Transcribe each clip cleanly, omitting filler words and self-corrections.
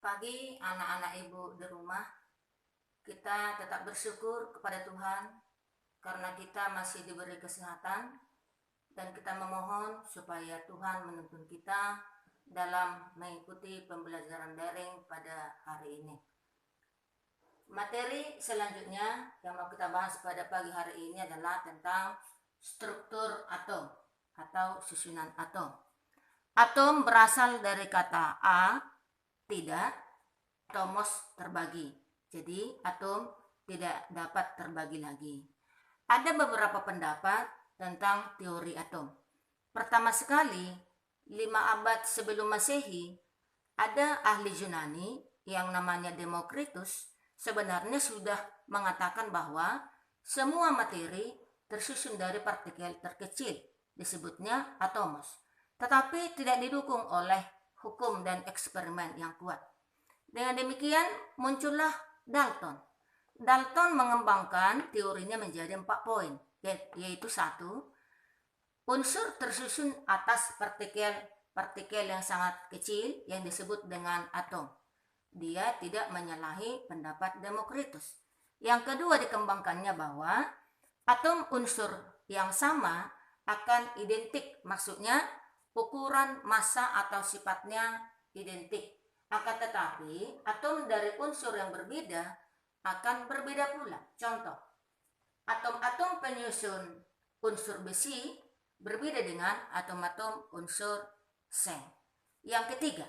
Pagi anak-anak ibu di rumah, kita tetap bersyukur kepada Tuhan karena kita masih diberi kesehatan dan kita memohon supaya Tuhan menuntun kita dalam mengikuti pembelajaran daring pada hari ini. Materi selanjutnya yang mau kita bahas pada pagi hari ini adalah tentang struktur atom atau susunan atom. Atom berasal dari kata a, tidak, tomos, terbagi. Jadi atom tidak dapat terbagi lagi. Ada beberapa pendapat tentang teori atom. Pertama sekali, 5 abad sebelum Masehi, ada ahli Yunani yang namanya Demokritus sebenarnya sudah mengatakan bahwa semua materi tersusun dari partikel terkecil, disebutnya atomos, tetapi tidak didukung oleh hukum dan eksperimen yang kuat. Dengan demikian muncullah Dalton. Dalton mengembangkan teorinya menjadi 4 poin, yaitu 1, unsur tersusun atas partikel yang sangat kecil yang disebut dengan atom. Dia tidak menyalahi pendapat Demokritus. Yang kedua, dikembangkannya bahwa atom unsur yang sama akan identik, maksudnya ukuran, massa atau sifatnya identik. Akan tetapi atom dari unsur yang berbeda akan berbeda pula. Contoh, atom-atom penyusun unsur besi berbeda dengan atom-atom unsur seng. Yang ketiga,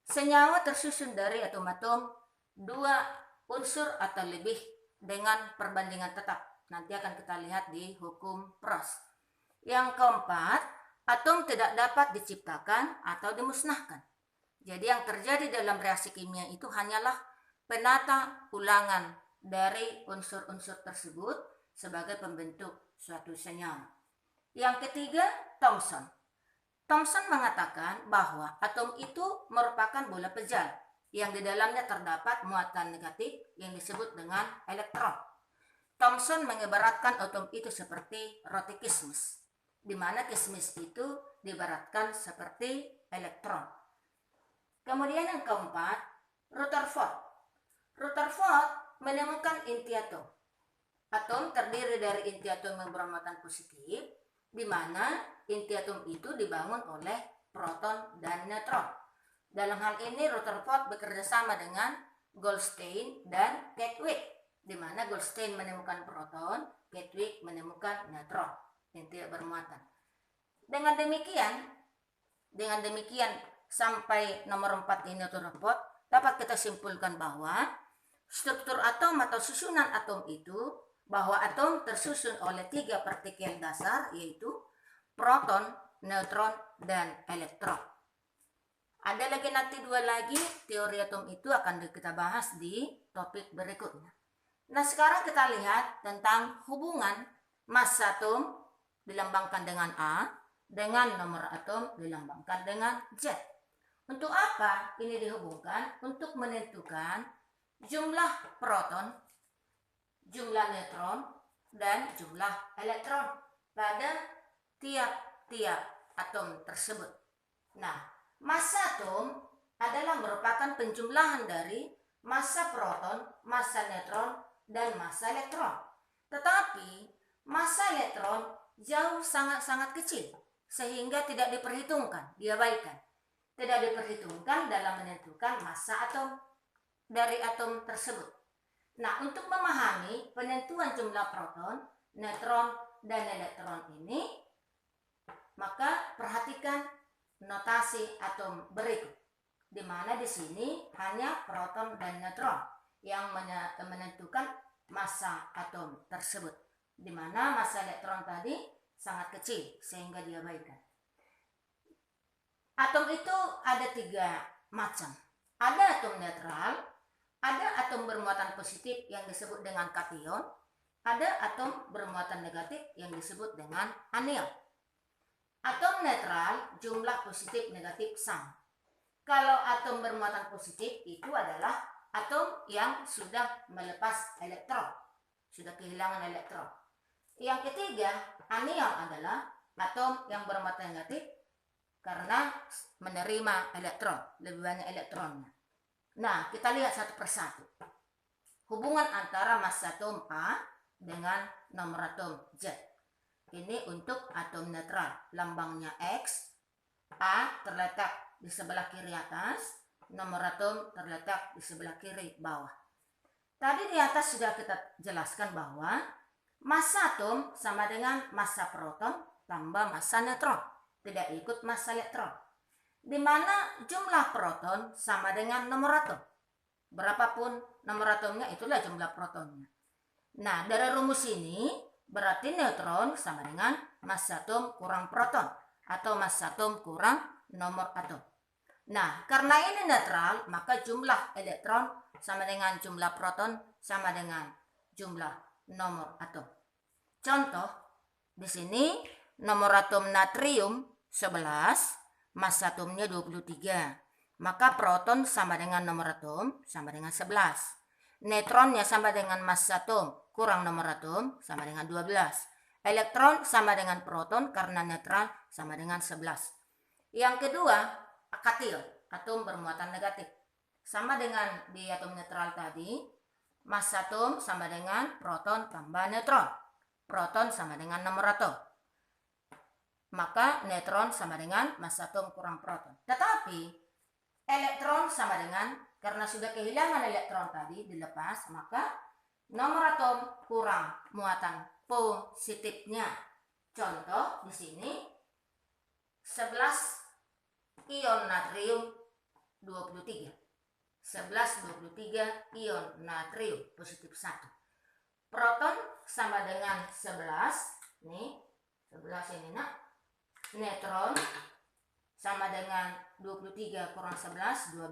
senyawa tersusun dari atom-atom 2 unsur atau lebih dengan perbandingan tetap. Nanti akan kita lihat di hukum Prost. Yang keempat, atom tidak dapat diciptakan atau dimusnahkan. Jadi yang terjadi dalam reaksi kimia itu hanyalah penata ulangan dari unsur-unsur tersebut sebagai pembentuk suatu senyawa. Yang ketiga, Thomson. Thomson mengatakan bahwa atom itu merupakan bola pejal yang di dalamnya terdapat muatan negatif yang disebut dengan elektron. Thomson mengibaratkan atom itu seperti roti kismis, di mana kismis itu diibaratkan seperti elektron. Kemudian yang keempat, Rutherford. Rutherford menemukan inti atom. Atom terdiri dari inti atom yang bermuatan positif, di mana inti atom itu dibangun oleh proton dan neutron. Dalam hal ini Rutherford bekerja sama dengan Goldstein dan Chadwick, di mana Goldstein menemukan proton, Chadwick menemukan neutron yang tidak bermuatan. Dengan demikian sampai nomor 4 ini Rutherford dapat kita simpulkan bahwa struktur atom atau susunan atom itu, bahwa atom tersusun oleh 3 partikel dasar, yaitu proton, neutron, dan elektron. Ada lagi nanti 2 lagi teori atom itu akan kita bahas di topik berikutnya. Nah, sekarang kita lihat tentang hubungan massa atom dilambangkan dengan A dengan nomor atom dilambangkan dengan Z. Untuk apa ini dihubungkan? Untuk menentukan jumlah proton, jumlah neutron, dan jumlah elektron pada tiap-tiap atom tersebut. Nah, massa atom adalah merupakan penjumlahan dari massa proton, massa neutron, dan massa elektron. Tetapi massa elektron jauh sangat-sangat kecil sehingga tidak diperhitungkan, diabaikan. Tidak diperhitungkan dalam menentukan massa atom dari atom tersebut. Nah, untuk memahami penentuan jumlah proton, neutron, dan elektron ini, maka perhatikan notasi atom berikut, di mana di sini hanya proton dan neutron yang menentukan massa atom tersebut, di mana massa elektron tadi sangat kecil sehingga diabaikan. Atom itu ada 3 macam. Ada atom netral, ada atom bermuatan positif yang disebut dengan kation, ada atom bermuatan negatif yang disebut dengan anion. Atom netral jumlah positif negatif sama. Kalau atom bermuatan positif itu adalah atom yang sudah melepas elektron, sudah kehilangan elektron. Yang ketiga, anion adalah atom yang bermuatan negatif karena menerima elektron, lebih banyak elektronnya. Nah, kita lihat satu persatu. Hubungan antara massa atom A dengan nomor atom Z. Ini untuk atom netral. Lambangnya X. A terletak di sebelah kiri atas. Nomor atom terletak di sebelah kiri bawah. Tadi di atas sudah kita jelaskan bahwa massa atom sama dengan massa proton tambah massa neutron. Tidak ikut massa elektron. Di mana jumlah proton sama dengan nomor atom. Berapapun nomor atomnya, itulah jumlah protonnya. Nah, dari rumus ini berarti neutron sama dengan massa atom kurang proton atau massa atom kurang nomor atom. Nah, karena ini netral, maka jumlah elektron sama dengan jumlah proton sama dengan jumlah nomor atom. Contoh, di sini nomor atom natrium 11, massa atomnya 23. Maka proton sama dengan nomor atom sama dengan 11. Neutronnya sama dengan massa atom kurang nomor atom sama dengan 12. Elektron sama dengan proton karena netral sama dengan 11. Yang kedua, kation, atom bermuatan negatif. Sama dengan di atom netral tadi, massa atom sama dengan proton tambah neutron. Proton sama dengan nomor atom. Maka neutron sama dengan massa atom kurang proton. Tetapi elektron sama dengan, karena sudah kehilangan elektron tadi dilepas, maka nomor atom kurang muatan positifnya. Contoh di sini 11 ion natrium 23. 11 23 ion natrium positif 1. Proton sama dengan 11. Nih, 11 ini nak. Neutron sama dengan 23 kurang 11, 12.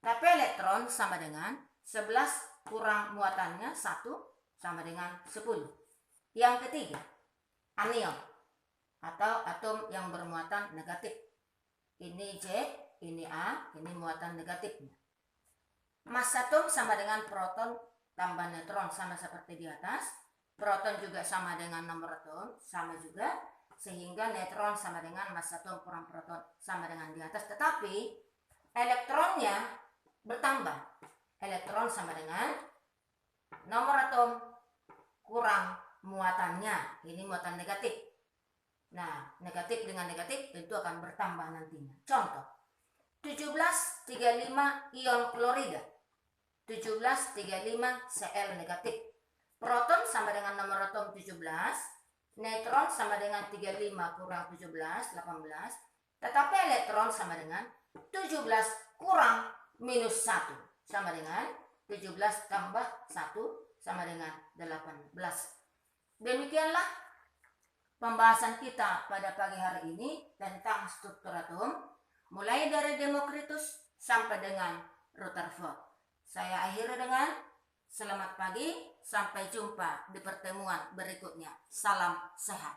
Tapi elektron sama dengan 11 kurang muatannya 1 sama dengan 10. Yang ketiga, anion atau atom yang bermuatan negatif. Ini Z, ini A, ini muatan negatifnya. Massa atom sama dengan proton tambah neutron sama seperti di atas. Proton juga sama dengan nomor atom, sama juga. Sehingga neutron sama dengan massa atom kurang proton sama dengan di atas. Tetapi elektronnya bertambah. Elektron sama dengan nomor atom kurang muatannya. Ini muatan negatif. Nah, negatif dengan negatif tentu akan bertambah nantinya. Contoh, 1735 ion klorida. 1735 Cl negatif. Proton sama dengan nomor atom 17. Neutron sama dengan 35 kurang 17, 18. Tetapi elektron sama dengan 17 kurang minus 1. Sama dengan 17 tambah 1 sama dengan 18. Demikianlah pembahasan kita pada pagi hari ini tentang struktur atom. Mulai dari Demokritus sampai dengan Rutherford. Saya akhiri dengan selamat pagi, sampai jumpa di pertemuan berikutnya. Salam sehat.